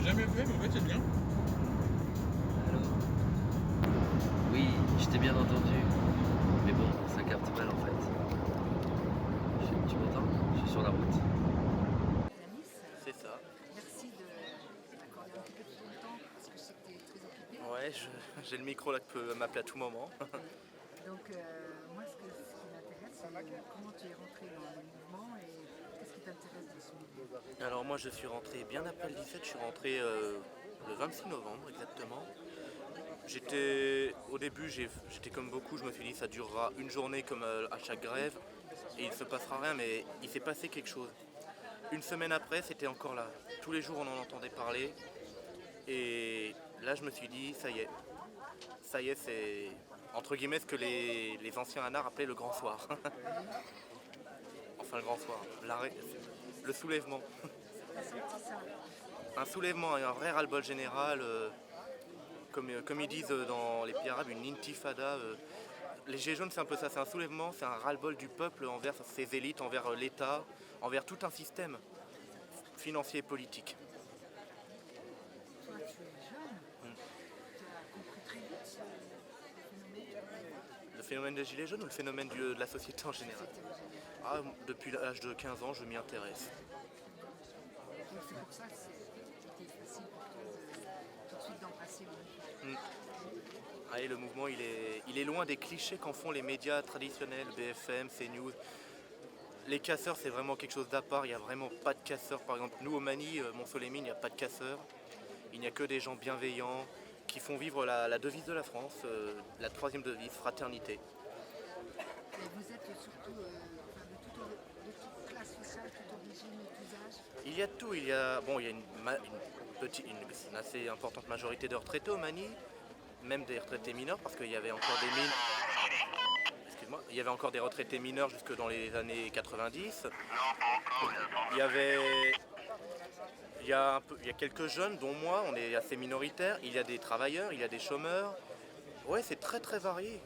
l'ai jamais fait, mais en fait c'est bien. Alors, oui, je t'ai bien entendu. Mais bon, ça capte mal en fait. Tu m'entends? Je suis sur la route. Yanis, C'est ça. merci de m'accorder un petit peu de ton temps parce que je sais que tu es très occupé. Ouais, j'ai le micro là qui peut m'appeler à tout moment. Donc moi ce qui m'intéresse c'est comment tu es rentré dans le mouvement et qu'est-ce qui t'intéresse dans ce mouvement. Alors moi je suis rentré bien après le 17, je suis rentré le 26 novembre exactement. Au début j'étais comme beaucoup, je me suis dit ça durera une journée comme à chaque grève et il ne se passera rien, mais il s'est passé quelque chose. Une semaine après c'était encore là. Tous les jours on en entendait parler et là je me suis dit ça y est c'est entre guillemets ce que les anciens anards appelaient le grand soir. Enfin le grand soir, le soulèvement. Tu as senti ça? Un soulèvement et un vrai ras-le-bol général, comme ils disent dans les pays arabes, une intifada. Les Gilets jaunes, c'est un peu ça, c'est un soulèvement, c'est un ras-le-bol du peuple envers ses élites, envers l'État, envers tout un système financier et politique. Toi tu es jeune, tu as compris très vite ce phénomène, Le phénomène des Gilets jaunes ou le phénomène de la société en général? c'était au général. Ah, depuis l'âge de 15 ans, je m'y intéresse. Donc c'est pour ça que c'était facile pour toi de tout de suite d'embrasser le mouvement. Ah, et le mouvement, il est loin des clichés qu'en font les médias traditionnels, BFM, CNews. Les casseurs, c'est vraiment quelque chose d'à part. Il n'y a vraiment pas de casseurs. Par exemple, nous au Mani, Montceau-les-Mines, il n'y a pas de casseurs. Il n'y a que des gens bienveillants qui font vivre la devise de la France, la troisième devise, fraternité. Et vous êtes surtout enfin, de toute classe sociale, toute origine, tout âge. Il y a tout. Il y a une assez importante majorité de retraités au Mani, même des retraités mineurs, parce qu'il y avait encore des mines. Excuse-moi, il y avait encore des retraités mineurs jusque dans les années 90. Il y avait il y a quelques jeunes, dont moi, on est assez minoritaire. Il y a des travailleurs, il y a des chômeurs. Ouais, c'est très très varié.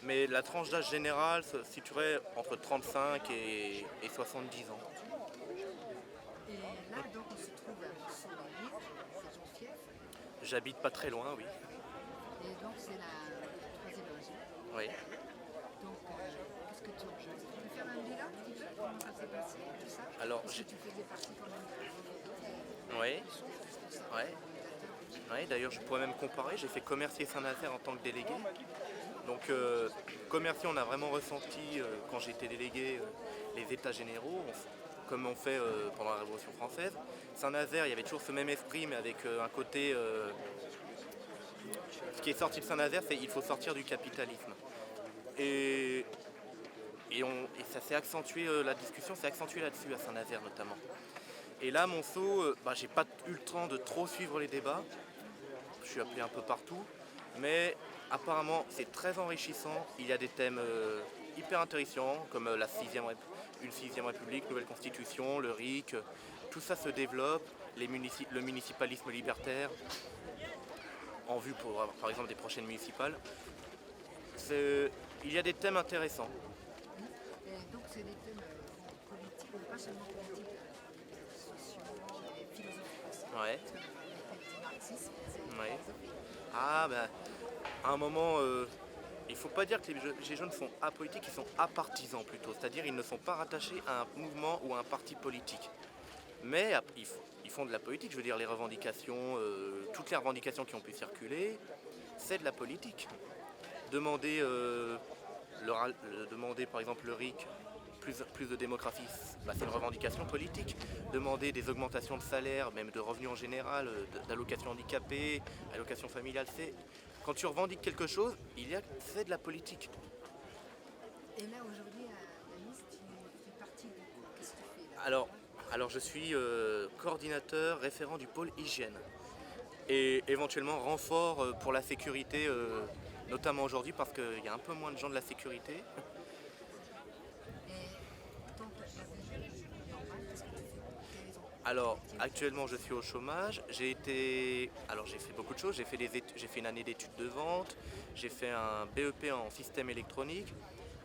Mais la tranche d'âge générale se situerait entre 35 et 70 ans. Et là, donc, on se trouve à Montceau-les-Mines, c'est Jean-Fief, J'habite pas très loin, oui. et donc c'est la troisième région. Oui. Donc, qu'est-ce que tu peux faire un bilan un petit peu, comment ça s'est passé, tout ça? Alors, Parce que tu faisais partie quand même Oui. des choses, parce que ça, Ouais. Ouais, d'ailleurs, je pourrais même comparer. J'ai fait commercier Saint-Nazaire en tant que délégué. Donc, commercier, on a vraiment ressenti, quand j'étais délégué, les états généraux, comme on fait pendant la Révolution française. Saint-Nazaire, il y avait toujours ce même esprit, mais avec un côté. Ce qui est sorti de Saint-Nazaire, c'est qu'il faut sortir du capitalisme. Et, et ça s'est accentué, la discussion s'est accentuée là-dessus, à Saint-Nazaire notamment. Et là, Monceau, j'ai pas eu le temps de trop suivre les débats. Je suis appelé un peu partout. Mais apparemment, c'est très enrichissant. Il y a des thèmes hyper intéressants, comme une sixième république, nouvelle constitution, le RIC. Tout ça se développe. Le municipalisme libertaire, en vue pour avoir par exemple des prochaines municipales. Il y a des thèmes intéressants. et donc c'est des thèmes politiques, mais pas seulement politiques, sociaux et philosophiques aussi. Ouais. Parce que les thèmes du marxisme, c'est Ouais. philosophique. Ah ben, à un moment, il ne faut pas dire que les Gilets jaunes sont apolitiques, ils sont apartisans plutôt. C'est-à-dire ils ne sont pas rattachés à un mouvement ou à un parti politique. Mais ils font de la politique, je veux dire les revendications, toutes les revendications qui ont pu circuler, c'est de la politique. Demander, demander par exemple le RIC, plus de démographie, c'est une revendication politique. Demander des augmentations de salaire, même de revenus en général, d'allocations handicapées, allocations familiales, quand tu revendiques quelque chose, c'est de la politique. Et là aujourd'hui à Nice, tu fais partie de quoi? Qu'est-ce que tu fais là? Alors je suis coordinateur référent du pôle hygiène et éventuellement renfort pour la sécurité, notamment aujourd'hui parce qu'il y a un peu moins de gens de la sécurité. Et donc la vie normale, qu'est-ce que tu fais? Quelles Alors activités? actuellement je suis au chômage. J'ai fait beaucoup de choses. J'ai fait une année d'études de vente. J'ai fait un BEP en système électronique.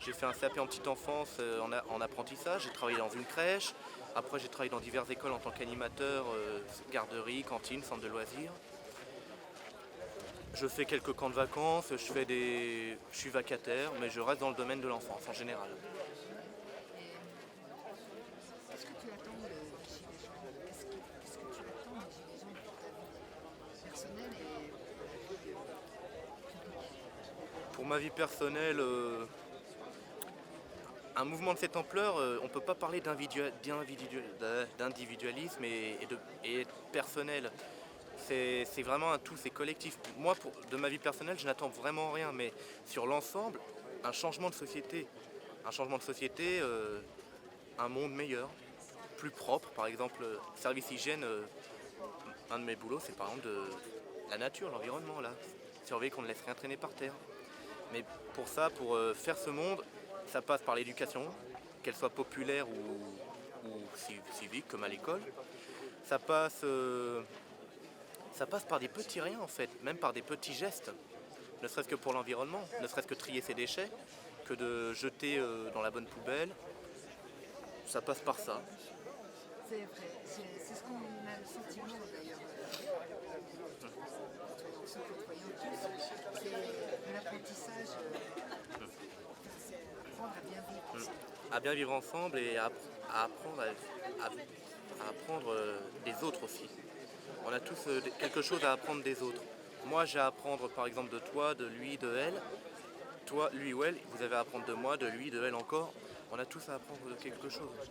J'ai fait un CAP en petite enfance en apprentissage. J'ai travaillé dans une crèche. Après, j'ai travaillé dans diverses écoles en tant qu'animateur, garderie, cantine, centre de loisirs. Je fais quelques camps de vacances, je suis vacataire, mais je reste dans le domaine de l'enfance en général. Qu'est-ce que tu attends des Gilets jaunes? Qu'est-ce que tu attends des Gilets jaunes pour ta vie personnelle et pour la vie publique? Pour ma vie personnelle, un mouvement de cette ampleur, on ne peut pas parler d'individualisme et personnel. C'est vraiment un tout, c'est collectif. Moi, de ma vie personnelle, je n'attends vraiment rien, mais sur l'ensemble, un changement de société. Un changement de société, un monde meilleur, plus propre. Par exemple, service hygiène, un de mes boulots, c'est par exemple de la nature, l'environnement, là. Surveiller qu'on ne laisse rien traîner par terre. Mais pour ça, pour faire ce monde, ça passe par l'éducation, qu'elle soit populaire ou civique, comme à l'école. Ça passe par des petits riens en fait, même par des petits gestes, ne serait-ce que pour l'environnement, ne serait-ce que trier ses déchets, que de jeter dans la bonne poubelle. Ça passe par ça. C'est vrai, c'est ce qu'on a le sentiment d'ailleurs, en se côtoyant tous, c'est l'apprentissage, c'est apprendre à bien vivre ensemble. À bien vivre ensemble et à apprendre à apprendre des autres aussi. On a tous quelque chose à apprendre des autres. Moi, j'ai à apprendre par exemple de toi, de lui, de elle. Toi, lui ou elle, vous avez à apprendre de moi, de lui, de elle encore. On a tous à apprendre de quelque chose.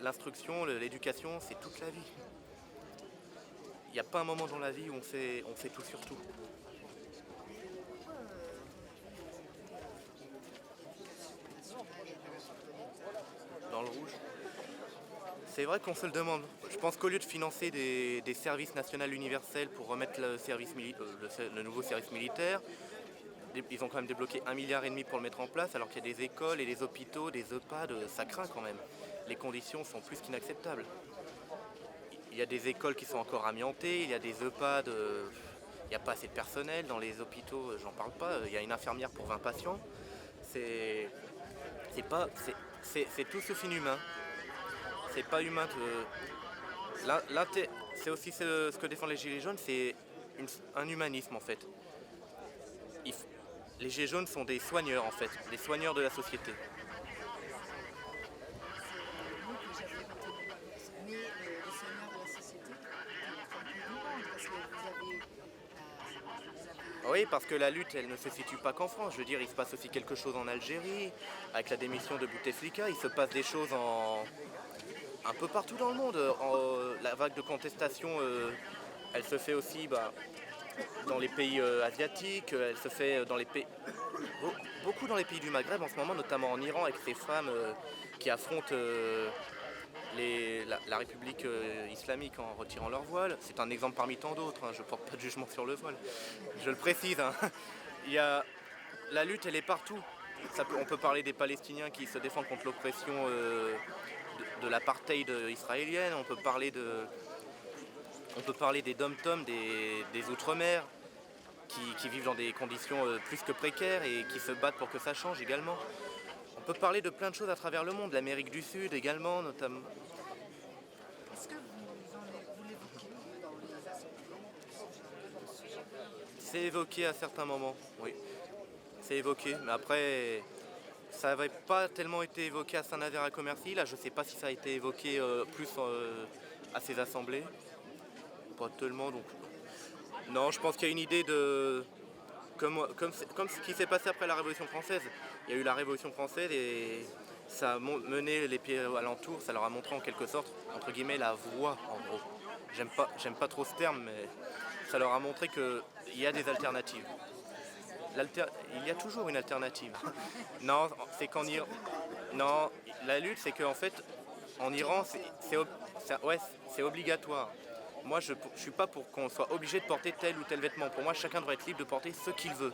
L'instruction, l'éducation, c'est toute la vie. Il n'y a pas un moment dans la vie où on sait tout sur tout. Dans le rouge. C'est vrai qu'on se le demande. Je pense qu'au lieu de financer des services nationaux universels pour remettre le nouveau service militaire, ils ont quand même débloqué 1,5 milliard pour le mettre en place, alors qu'il y a des écoles et des hôpitaux, des EHPAD, ça craint quand même. Les conditions sont plus qu'inacceptables. Il y a des écoles qui sont encore amiantées, il y a des EHPAD, il n'y a pas assez de personnel. Dans les hôpitaux, j'en parle pas, il y a une infirmière pour 20 patients. C'est tout sauf inhumain. C'est pas humain. C'est aussi ce que défendent les Gilets jaunes, c'est un humanisme en fait. Les Gilets jaunes sont des soigneurs en fait, des soigneurs de la société. Mais les seigneurs de la société, parce que vous avez Oui, parce que la lutte, elle ne se situe pas qu'en France. Je veux dire, il se passe aussi quelque chose en Algérie, avec la démission de Bouteflika. Il se passe des choses un peu partout dans le monde. La vague de contestation, elle se fait aussi dans les pays asiatiques, elle se fait dans les pays... beaucoup dans les pays du Maghreb en ce moment, notamment en Iran, avec ces femmes qui affrontent la République islamique en retirant leur voile. C'est un exemple parmi tant d'autres, hein. Je ne porte pas de jugement sur le voile, je le précise. Hein. La lutte, elle est partout. On peut parler des Palestiniens qui se défendent contre l'oppression de l'apartheid israélienne, on peut parler des dom-toms, des outre-mer, qui vivent dans des conditions plus que précaires et qui se battent pour que ça change également. On peut parler de plein de choses à travers le monde, l'Amérique du Sud également notamment. Est-ce que vous l'évoquez dans les assemblées, ce genre de sujet? C'est évoqué à certains moments, oui. C'est évoqué, mais après, ça n'avait pas tellement été évoqué à Saint-Nazaire à Commercy. Là, je ne sais pas si ça a été évoqué plus à ces assemblées. Pas tellement, donc... Non, je pense qu'il y a une idée de... Comme ce qui s'est passé après la Révolution française. Il y a eu la Révolution française et ça a mené les pays alentours, ça leur a montré en quelque sorte, entre guillemets, la voie, en gros. J'aime pas trop ce terme, mais ça leur a montré qu'il y a des alternatives. Il y a toujours une alternative. Non, c'est qu'en Iran... Non, la lutte, c'est qu'en fait, en Iran, c'est obligatoire. Moi, je ne suis pas pour qu'on soit obligé de porter tel ou tel vêtement. Pour moi, chacun devrait être libre de porter ce qu'il veut.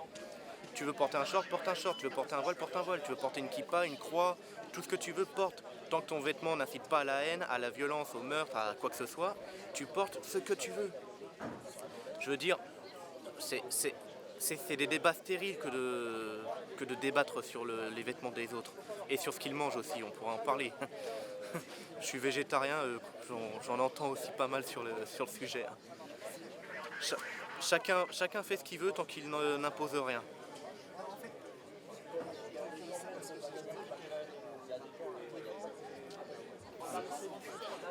Tu veux porter un short, porte un short. Tu veux porter un voile, porte un voile. Tu veux porter une kippa, une croix, tout ce que tu veux, porte. Tant que ton vêtement n'incite pas à la haine, à la violence, au meurtre, à quoi que ce soit, tu portes ce que tu veux. Je veux dire, c'est des débats stériles que de débattre sur les vêtements des autres. Et sur ce qu'ils mangent aussi, on pourra en parler. Je suis végétarien, j'en entends aussi pas mal sur le sujet. Chacun fait ce qu'il veut tant qu'il n'impose rien.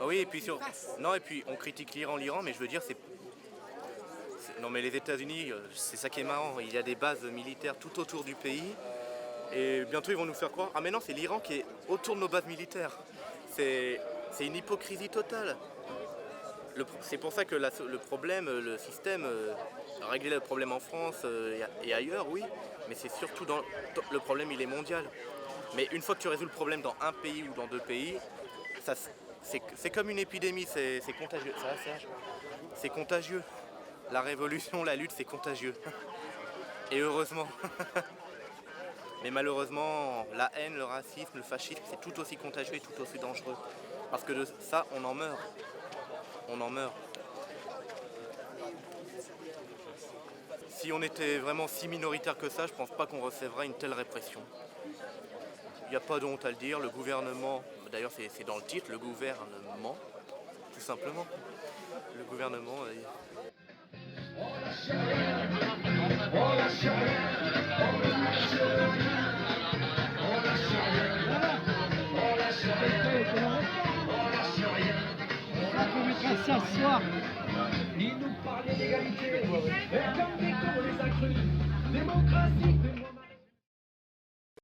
Ah oui, et puis non, et puis on critique l'Iran, mais je veux dire, non, mais les États-Unis, c'est ça qui est marrant. Il y a des bases militaires tout autour du pays. Et bientôt, ils vont nous faire croire. Ah, mais non, c'est l'Iran qui est autour de nos bases militaires. C'est une hypocrisie totale. C'est pour ça que le problème, le système, régler le problème en France et ailleurs, oui. Mais c'est surtout le problème, il est mondial. Mais une fois que tu résous le problème dans un pays ou dans deux pays, c'est comme une épidémie, c'est contagieux. Ça va, Serge ? C'est contagieux. La révolution, la lutte, c'est contagieux. Et heureusement. Mais malheureusement, la haine, le racisme, le fascisme, c'est tout aussi contagieux et tout aussi dangereux. Parce que de ça, on en meurt. On en meurt. Si on était vraiment si minoritaire que ça, je pense pas qu'on recevrait une telle répression. Il n'y a pas de honte à le dire, le gouvernement, d'ailleurs c'est dans le titre, le gouvernement, tout simplement. Le gouvernement... S'asseoir. Il nous parlait d'égalité, et comme des cons les a crus, démocratie.